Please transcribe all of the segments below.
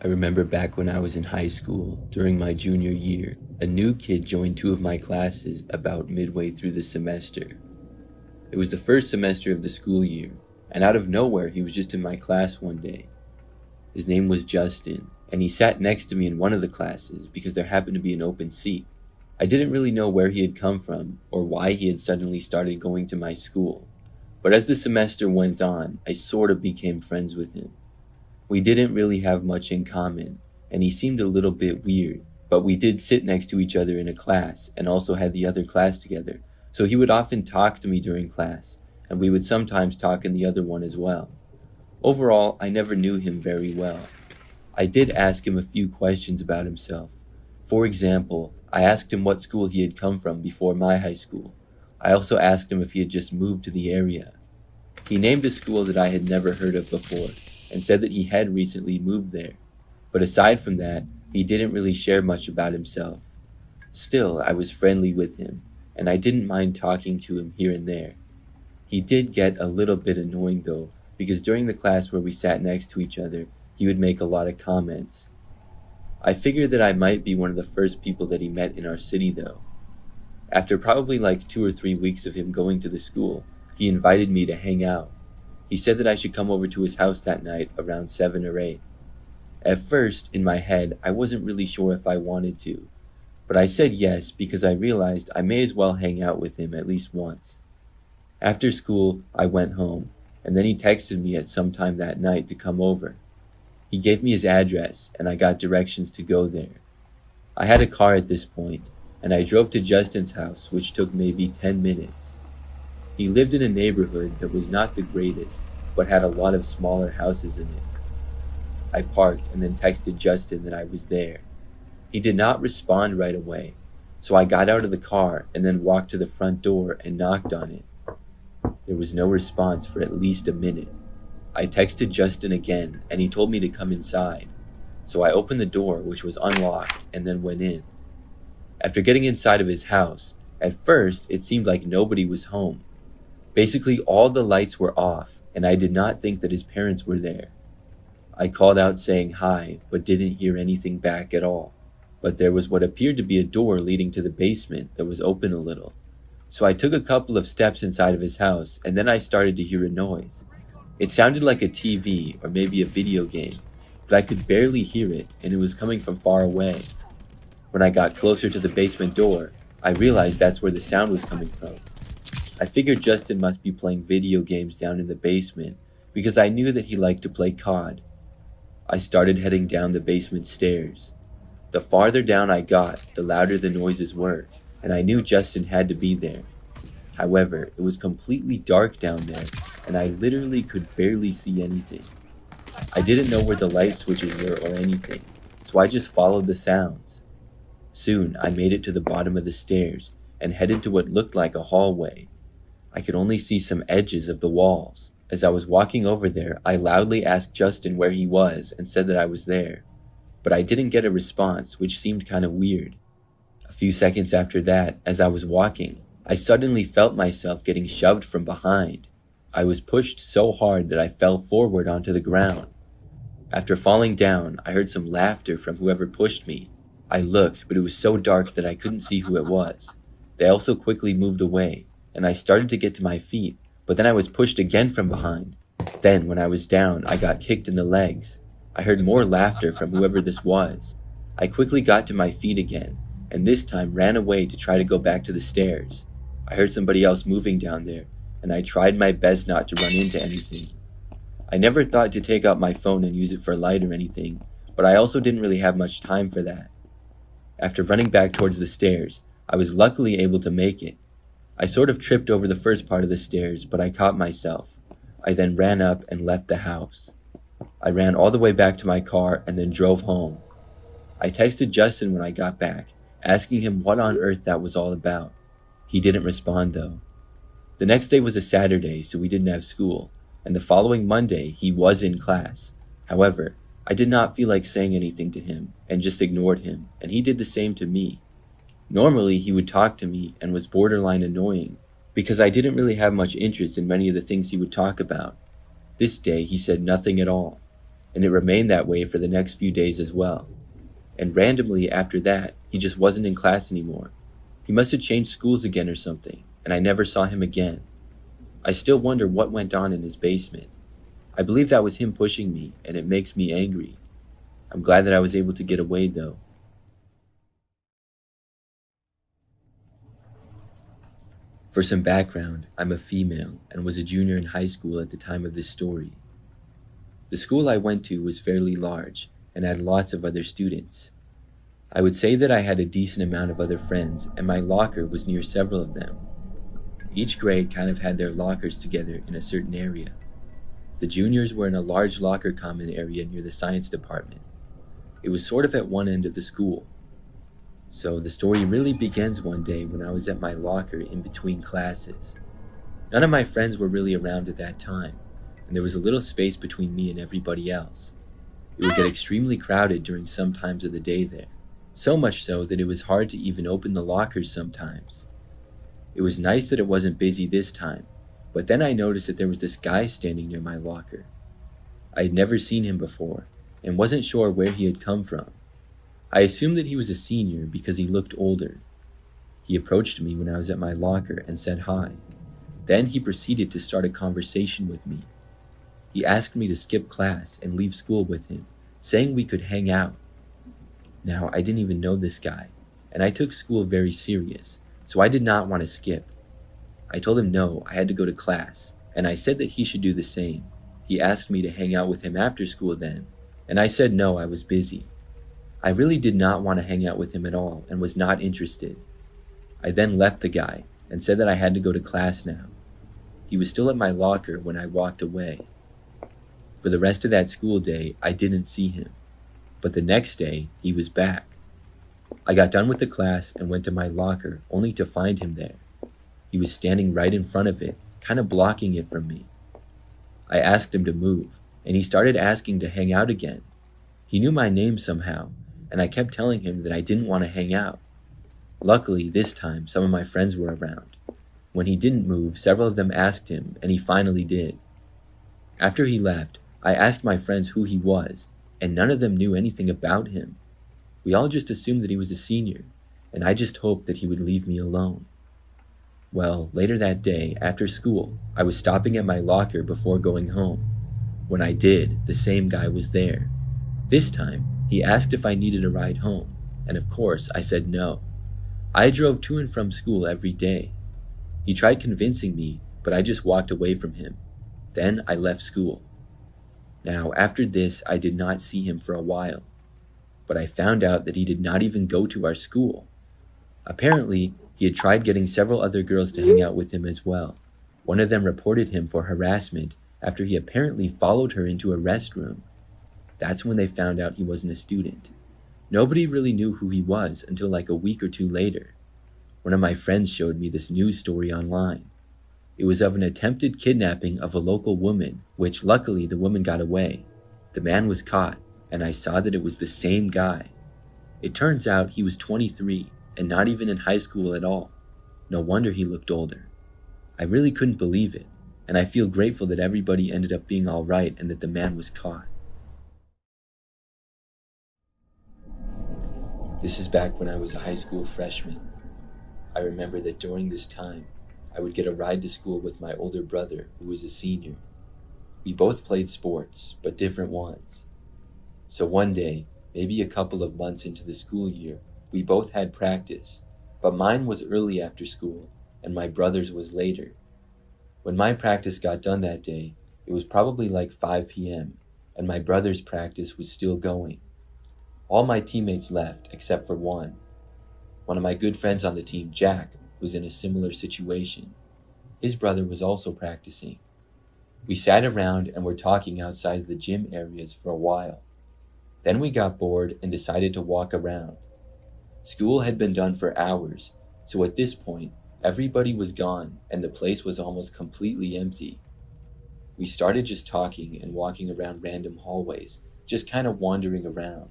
I remember back when I was in high school, during my junior year, a new kid joined two of my classes about midway through the semester. It was the first semester of the school year, and out of nowhere he was just in my class one day. His name was Justin, and he sat next to me in one of the classes because there happened to be an open seat. I didn't really know where he had come from or why he had suddenly started going to my school, but as the semester went on, I sort of became friends with him. We didn't really have much in common, and he seemed a little bit weird, but we did sit next to each other in a class and also had the other class together, so he would often talk to me during class, and we would sometimes talk in the other one as well. Overall, I never knew him very well. I did ask him a few questions about himself. For example, I asked him what school he had come from before my high school. I also asked him if he had just moved to the area. He named a school that I had never heard of before, and said that he had recently moved there. But aside from that, he didn't really share much about himself. Still, I was friendly with him, and I didn't mind talking to him here and there. He did get a little bit annoying though, because during the class where we sat next to each other, he would make a lot of comments. I figured that I might be one of the first people that he met in our city though. After probably like 2 or 3 weeks of him going to the school, he invited me to hang out. He said that I should come over to his house that night around 7 or 8. At first, in my head, I wasn't really sure if I wanted to, but I said yes because I realized I may as well hang out with him at least once. After school, I went home, and then he texted me at some time that night to come over. He gave me his address, and I got directions to go there. I had a car at this point, and I drove to Justin's house, which took maybe 10 minutes. He lived in a neighborhood that was not the greatest, but had a lot of smaller houses in it. I parked and then texted Justin that I was there. He did not respond right away, so I got out of the car and then walked to the front door and knocked on it. There was no response for at least a minute. I texted Justin again and he told me to come inside, so I opened the door, which was unlocked, and then went in. After getting inside of his house, at first it seemed like nobody was home. Basically, all the lights were off, and I did not think that his parents were there. I called out saying hi, but didn't hear anything back at all. But there was what appeared to be a door leading to the basement that was open a little. So I took a couple of steps inside of his house, and then I started to hear a noise. It sounded like a TV or maybe a video game, but I could barely hear it, and it was coming from far away. When I got closer to the basement door, I realized that's where the sound was coming from. I figured Justin must be playing video games down in the basement because I knew that he liked to play COD. I started heading down the basement stairs. The farther down I got, the louder the noises were, and I knew Justin had to be there. However, it was completely dark down there, and I literally could barely see anything. I didn't know where the light switches were or anything, so I just followed the sounds. Soon, I made it to the bottom of the stairs and headed to what looked like a hallway. I could only see some edges of the walls. As I was walking over there, I loudly asked Justin where he was and said that I was there. But I didn't get a response, which seemed kind of weird. A few seconds after that, as I was walking, I suddenly felt myself getting shoved from behind. I was pushed so hard that I fell forward onto the ground. After falling down, I heard some laughter from whoever pushed me. I looked, but it was so dark that I couldn't see who it was. They also quickly moved away, and I started to get to my feet, but then I was pushed again from behind. Then, when I was down, I got kicked in the legs. I heard more laughter from whoever this was. I quickly got to my feet again, and this time ran away to try to go back to the stairs. I heard somebody else moving down there, and I tried my best not to run into anything. I never thought to take out my phone and use it for light or anything, but I also didn't really have much time for that. After running back towards the stairs, I was luckily able to make it. I sort of tripped over the first part of the stairs, but I caught myself. I then ran up and left the house. I ran all the way back to my car and then drove home. I texted Justin when I got back, asking him what on earth that was all about. He didn't respond though. The next day was a Saturday, so we didn't have school, and the following Monday he was in class. However, I did not feel like saying anything to him and just ignored him, and he did the same to me. Normally, he would talk to me and was borderline annoying because I didn't really have much interest in many of the things he would talk about. This day, he said nothing at all. and it remained that way for the next few days as well. And randomly after that, he just wasn't in class anymore. He must have changed schools again or something, and I never saw him again. I still wonder what went on in his basement. I believe that was him pushing me, and it makes me angry. I'm glad that I was able to get away though. For some background, I'm a female and was a junior in high school at the time of this story. The school I went to was fairly large and had lots of other students. I would say that I had a decent amount of other friends, and my locker was near several of them. Each grade kind of had their lockers together in a certain area. The juniors were in a large locker common area near the science department. It was sort of at one end of the school. So the story really begins one day when I was at my locker in between classes. None of my friends were really around at that time, and there was a little space between me and everybody else. It would get extremely crowded during some times of the day there, so much so that it was hard to even open the lockers sometimes. It was nice that it wasn't busy this time, but then I noticed that there was this guy standing near my locker. I had never seen him before, and wasn't sure where he had come from. I assumed that he was a senior because he looked older. He approached me when I was at my locker and said hi. Then he proceeded to start a conversation with me. He asked me to skip class and leave school with him, saying we could hang out. Now, I didn't even know this guy, and I took school very serious, so I did not want to skip. I told him no, I had to go to class, and I said that he should do the same. He asked me to hang out with him after school then, and I said no, I was busy. I really did not want to hang out with him at all and was not interested. I then left the guy and said that I had to go to class now. He was still at my locker when I walked away. For the rest of that school day, I didn't see him, but the next day, he was back. I got done with the class and went to my locker only to find him there. He was standing right in front of it, kind of blocking it from me. I asked him to move, and he started asking to hang out again. He knew my name somehow, and I kept telling him that I didn't want to hang out. Luckily, this time, some of my friends were around. When he didn't move, several of them asked him, and he finally did. After he left, I asked my friends who he was, and none of them knew anything about him. We all just assumed that he was a senior, and I just hoped that he would leave me alone. Well, later that day, after school, I was stopping at my locker before going home. When I did, the same guy was there. This time, he asked if I needed a ride home, and of course, I said no. I drove to and from school every day. He tried convincing me, but I just walked away from him. Then I left school. Now, after this, I did not see him for a while, but I found out that he did not even go to our school. Apparently, he had tried getting several other girls to hang out with him as well. One of them reported him for harassment after he apparently followed her into a restroom. That's when they found out he wasn't a student. Nobody really knew who he was until like a week or two later. One of my friends showed me this news story online. It was of an attempted kidnapping of a local woman, which luckily the woman got away. The man was caught, and I saw that it was the same guy. It turns out he was 23 and not even in high school at all. No wonder he looked older. I really couldn't believe it, and I feel grateful that everybody ended up being all right and that the man was caught. This is back when I was a high school freshman. I remember that during this time, I would get a ride to school with my older brother, who was a senior. We both played sports, but different ones. So one day, maybe a couple of months into the school year, we both had practice, but mine was early after school, and my brother's was later. When my practice got done that day, it was probably like 5 p.m., and my brother's practice was still going. All my teammates left, except for one. One of my good friends on the team, Jack, was in a similar situation. His brother was also practicing. We sat around and were talking outside of the gym areas for a while. Then we got bored and decided to walk around. School had been done for hours, so at this point, everybody was gone and the place was almost completely empty. We started just talking and walking around random hallways, just kind of wandering around.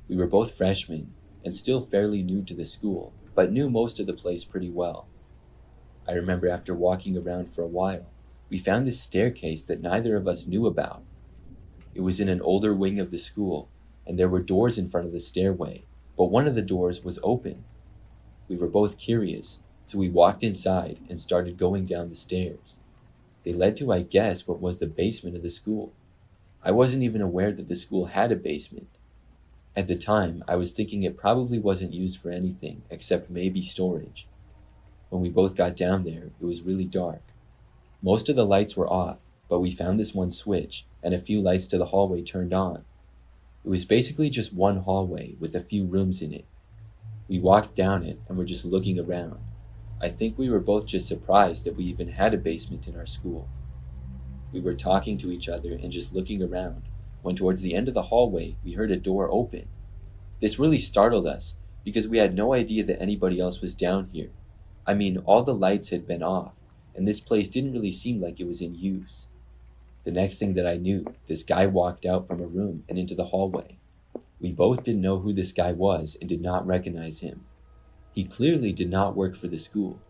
We were both freshmen and still fairly new to the school, but knew most of the place pretty well. I remember after walking around for a while, we found this staircase that neither of us knew about. It was in an older wing of the school, and there were doors in front of the stairway, but one of the doors was open. We were both curious, so we walked inside and started going down the stairs. They led to, I guess, what was the basement of the school. I wasn't even aware that the school had a basement. At the time, I was thinking it probably wasn't used for anything except maybe storage. When we both got down there, it was really dark. Most of the lights were off, but we found this one switch and a few lights to the hallway turned on. It was basically just one hallway with a few rooms in it. We walked down it and were just looking around. I think we were both just surprised that we even had a basement in our school. We were talking to each other and just looking around, when towards the end of the hallway we heard a door open. This really startled us, because we had no idea that anybody else was down here. I mean, all the lights had been off, and this place didn't really seem like it was in use. The next thing that I knew, this guy walked out from a room and into the hallway. We both didn't know who this guy was and did not recognize him. He clearly did not work for the school.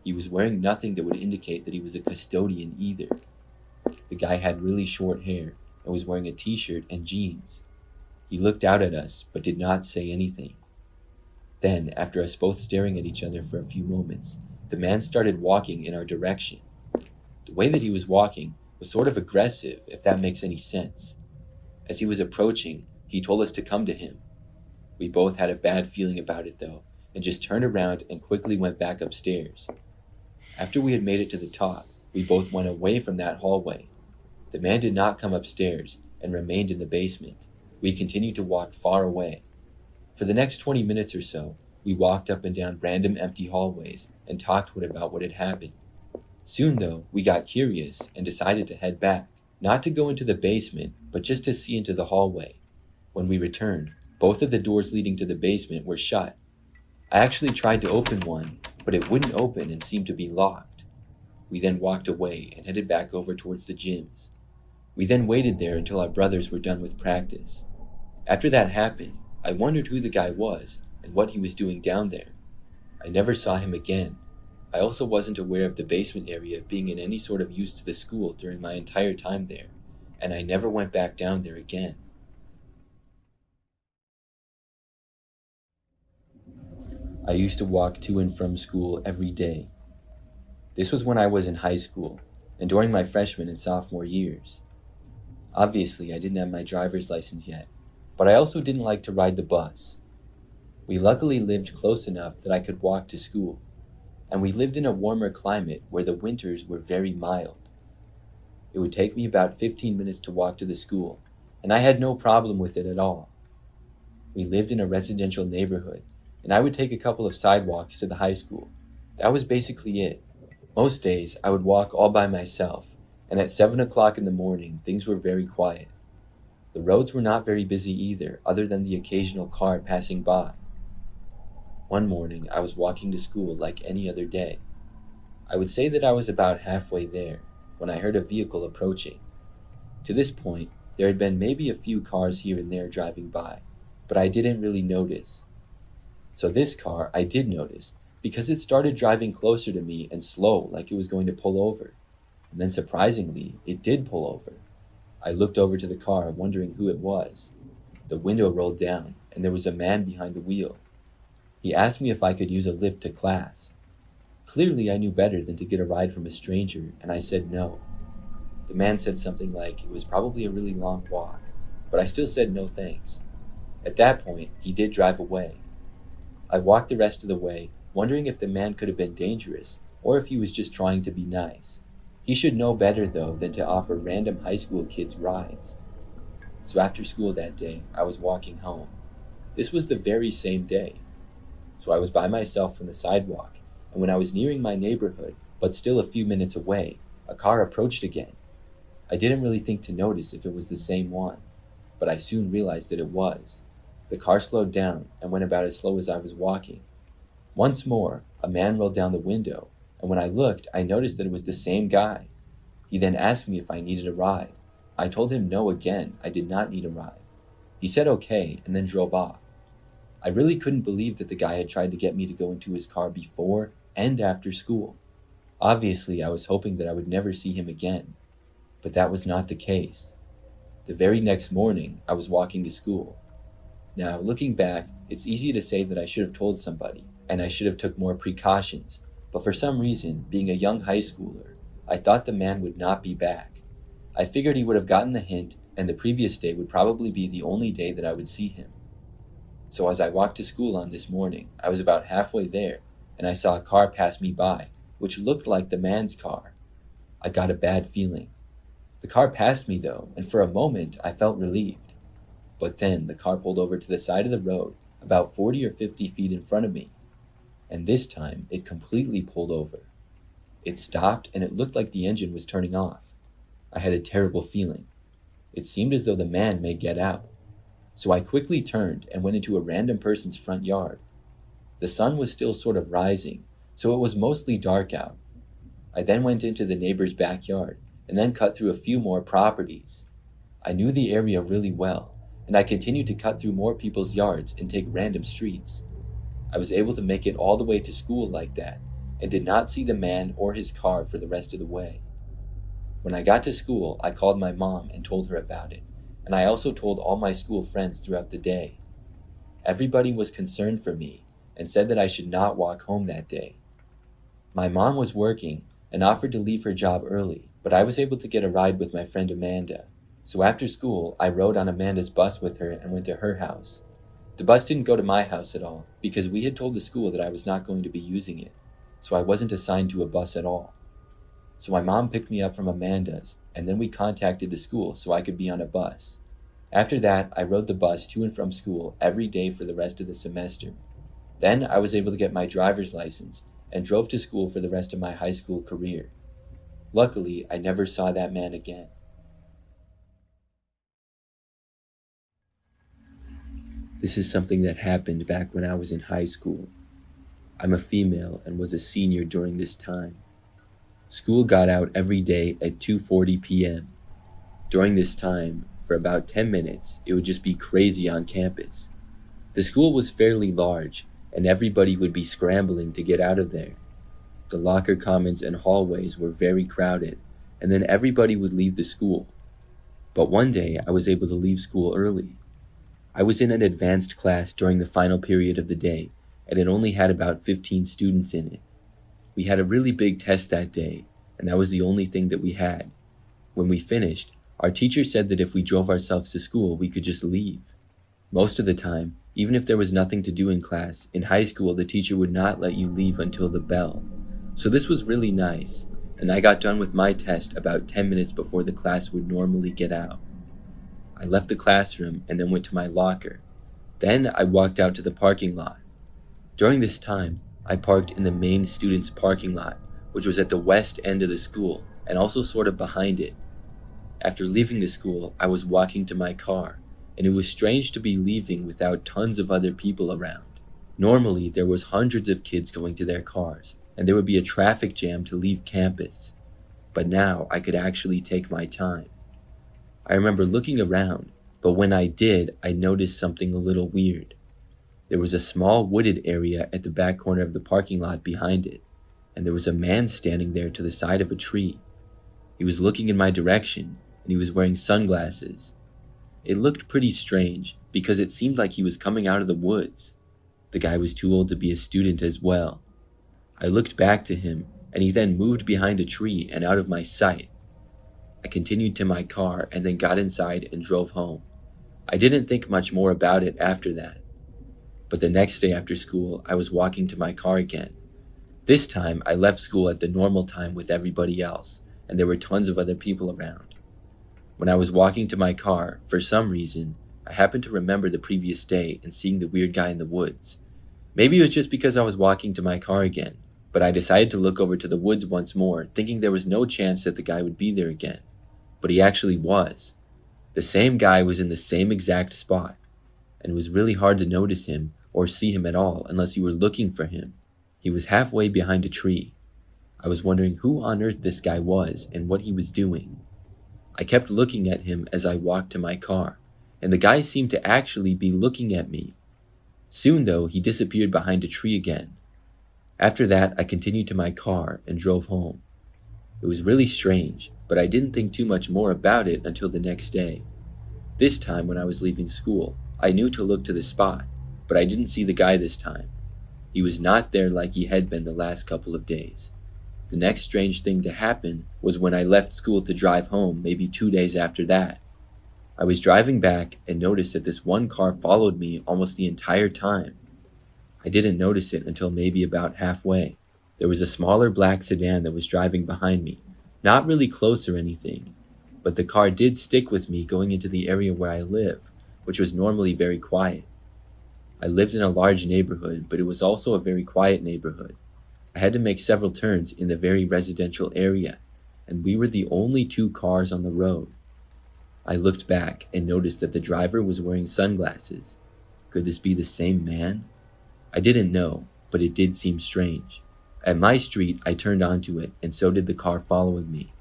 He was wearing nothing that would indicate that he was a custodian either. The guy had really short hair and was wearing a t-shirt and jeans. He looked out at us but did not say anything. Then, after us both staring at each other for a few moments, the man started walking in our direction. The way that he was walking was sort of aggressive, if that makes any sense. As he was approaching, he told us to come to him. We both had a bad feeling about it though, and just turned around and quickly went back upstairs. After we had made it to the top, we both went away from that hallway. The man did not come upstairs and remained in the basement. We continued to walk far away. For the next 20 minutes or so, we walked up and down random empty hallways and talked about what had happened. Soon though, we got curious and decided to head back, not to go into the basement, but just to see into the hallway. When we returned, both of the doors leading to the basement were shut. I actually tried to open one, but it wouldn't open and seemed to be locked. We then walked away and headed back over towards the gyms. We then waited there until our brothers were done with practice. After that happened, I wondered who the guy was and what he was doing down there. I never saw him again. I also wasn't aware of the basement area being in any sort of use to the school during my entire time there, and I never went back down there again. I used to walk to and from school every day. This was when I was in high school, and during my freshman and sophomore years. Obviously, I didn't have my driver's license yet, but I also didn't like to ride the bus. We luckily lived close enough that I could walk to school, and we lived in a warmer climate where the winters were very mild. It would take me about 15 minutes to walk to the school, and I had no problem with it at all. We lived in a residential neighborhood, and I would take a couple of sidewalks to the high school. That was basically it. Most days, I would walk all by myself, and at 7 o'clock in the morning, things were very quiet. The roads were not very busy either, other than the occasional car passing by. One morning, I was walking to school like any other day. I would say that I was about halfway there when I heard a vehicle approaching. To this point, there had been maybe a few cars here and there driving by, but I didn't really notice. So this car I did notice, because it started driving closer to me and slow, like it was going to pull over. And then surprisingly, it did pull over. I looked over to the car, wondering who it was. The window rolled down, and there was a man behind the wheel. He asked me if I could use a lift to class. Clearly, I knew better than to get a ride from a stranger, and I said no. The man said something like it was probably a really long walk, but I still said no thanks. At that point, he did drive away. I walked the rest of the way, wondering if the man could have been dangerous, or if he was just trying to be nice. He should know better, though, than to offer random high school kids rides. So after school that day, I was walking home. This was the very same day. So I was by myself on the sidewalk, and when I was nearing my neighborhood, but still a few minutes away, a car approached again. I didn't really think to notice if it was the same one, but I soon realized that it was. The car slowed down and went about as slow as I was walking. Once more, a man rolled down the window, and when I looked, I noticed that it was the same guy. He then asked me if I needed a ride. I told him no again, I did not need a ride. He said okay, and then drove off. I really couldn't believe that the guy had tried to get me to go into his car before and after school. Obviously, I was hoping that I would never see him again, but that was not the case. The very next morning, I was walking to school. Now, looking back, it's easy to say that I should have told somebody, and I should have took more precautions, but for some reason, being a young high schooler, I thought the man would not be back. I figured he would have gotten the hint, and the previous day would probably be the only day that I would see him. So as I walked to school on this morning, I was about halfway there, and I saw a car pass me by, which looked like the man's car. I got a bad feeling. The car passed me though, and for a moment I felt relieved. But then the car pulled over to the side of the road, about 40 or 50 feet in front of me. And this time, it completely pulled over. It stopped, and it looked like the engine was turning off. I had a terrible feeling. It seemed as though the man may get out. So I quickly turned and went into a random person's front yard. The sun was still sort of rising, so it was mostly dark out. I then went into the neighbor's backyard, and then cut through a few more properties. I knew the area really well, and I continued to cut through more people's yards and take random streets. I was able to make it all the way to school like that, and did not see the man or his car for the rest of the way. When I got to school, I called my mom and told her about it, and I also told all my school friends throughout the day. Everybody was concerned for me and said that I should not walk home that day. My mom was working and offered to leave her job early, but I was able to get a ride with my friend Amanda. So after school, I rode on Amanda's bus with her and went to her house. The bus didn't go to my house at all, because we had told the school that I was not going to be using it, so I wasn't assigned to a bus at all. So my mom picked me up from Amanda's, and then we contacted the school so I could be on a bus. After that, I rode the bus to and from school every day for the rest of the semester. Then I was able to get my driver's license and drove to school for the rest of my high school career. Luckily, I never saw that man again. This is something that happened back when I was in high school. I'm a female and was a senior during this time. School got out every day at 2:40 p.m. During this time, for about 10 minutes, it would just be crazy on campus. The school was fairly large, and everybody would be scrambling to get out of there. The locker commons and hallways were very crowded, and then everybody would leave the school. But one day, I was able to leave school early. I was in an advanced class during the final period of the day, and it only had about 15 students in it. We had a really big test that day, and that was the only thing that we had. When we finished, our teacher said that if we drove ourselves to school, we could just leave. Most of the time, even if there was nothing to do in class, in high school the teacher would not let you leave until the bell. So this was really nice, and I got done with my test about 10 minutes before the class would normally get out. I left the classroom and then went to my locker. Then I walked out to the parking lot. During this time, I parked in the main students' parking lot, which was at the west end of the school and also sort of behind it. After leaving the school, I was walking to my car, and it was strange to be leaving without tons of other people around. Normally, there was hundreds of kids going to their cars, and there would be a traffic jam to leave campus. But now I could actually take my time. I remember looking around, but when I did, I noticed something a little weird. There was a small wooded area at the back corner of the parking lot behind it, and there was a man standing there to the side of a tree. He was looking in my direction, and he was wearing sunglasses. It looked pretty strange, because it seemed like he was coming out of the woods. The guy was too old to be a student as well. I looked back to him, and he then moved behind a tree and out of my sight. I continued to my car and then got inside and drove home. I didn't think much more about it after that. But the next day after school, I was walking to my car again. This time, I left school at the normal time with everybody else, and there were tons of other people around. When I was walking to my car, for some reason, I happened to remember the previous day and seeing the weird guy in the woods. Maybe it was just because I was walking to my car again, but I decided to look over to the woods once more, thinking there was no chance that the guy would be there again. But he actually was. The same guy was in the same exact spot, and it was really hard to notice him or see him at all unless you were looking for him. He was halfway behind a tree. I was wondering who on earth this guy was and what he was doing. I kept looking at him as I walked to my car, and the guy seemed to actually be looking at me. Soon, though, he disappeared behind a tree again. After that, I continued to my car and drove home. It was really strange, but I didn't think too much more about it until the next day. This time, when I was leaving school, I knew to look to the spot, but I didn't see the guy this time. He was not there like he had been the last couple of days. The next strange thing to happen was when I left school to drive home, maybe 2 days after that. I was driving back and noticed that this one car followed me almost the entire time. I didn't notice it until maybe about halfway. There was a smaller black sedan that was driving behind me, not really close or anything, but the car did stick with me going into the area where I live, which was normally very quiet. I lived in a large neighborhood, but it was also a very quiet neighborhood. I had to make several turns in the very residential area, and we were the only 2 cars on the road. I looked back and noticed that the driver was wearing sunglasses. Could this be the same man? I didn't know, but it did seem strange. At my street, I turned onto it, and so did the car following me.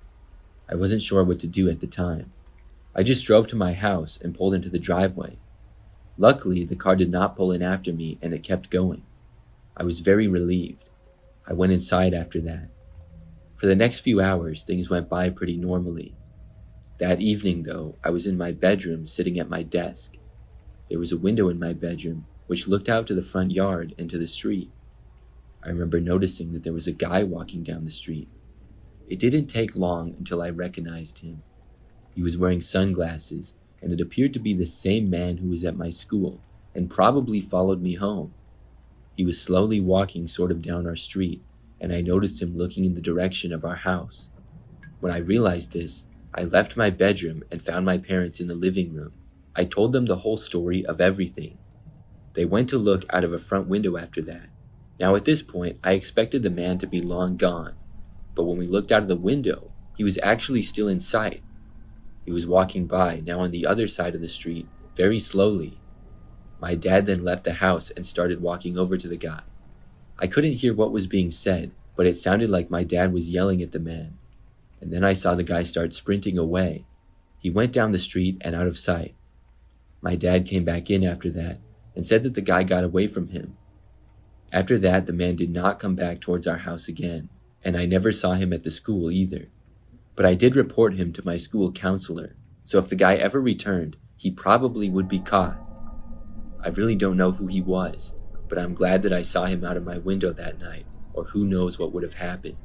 I wasn't sure what to do at the time. I just drove to my house and pulled into the driveway. Luckily, the car did not pull in after me, and it kept going. I was very relieved. I went inside after that. For the next few hours, things went by pretty normally. That evening, though, I was in my bedroom sitting at my desk. There was a window in my bedroom which looked out to the front yard and to the street. I remember noticing that there was a guy walking down the street. It didn't take long until I recognized him. He was wearing sunglasses, and it appeared to be the same man who was at my school and probably followed me home. He was slowly walking sort of down our street, and I noticed him looking in the direction of our house. When I realized this, I left my bedroom and found my parents in the living room. I told them the whole story of everything. They went to look out of a front window after that. Now at this point, I expected the man to be long gone, but when we looked out of the window, he was actually still in sight. He was walking by, now on the other side of the street, very slowly. My dad then left the house and started walking over to the guy. I couldn't hear what was being said, but it sounded like my dad was yelling at the man. And then I saw the guy start sprinting away. He went down the street and out of sight. My dad came back in after that and said that the guy got away from him. After that, the man did not come back towards our house again, and I never saw him at the school either. But I did report him to my school counselor, so if the guy ever returned, he probably would be caught. I really don't know who he was, but I'm glad that I saw him out of my window that night, or who knows what would have happened.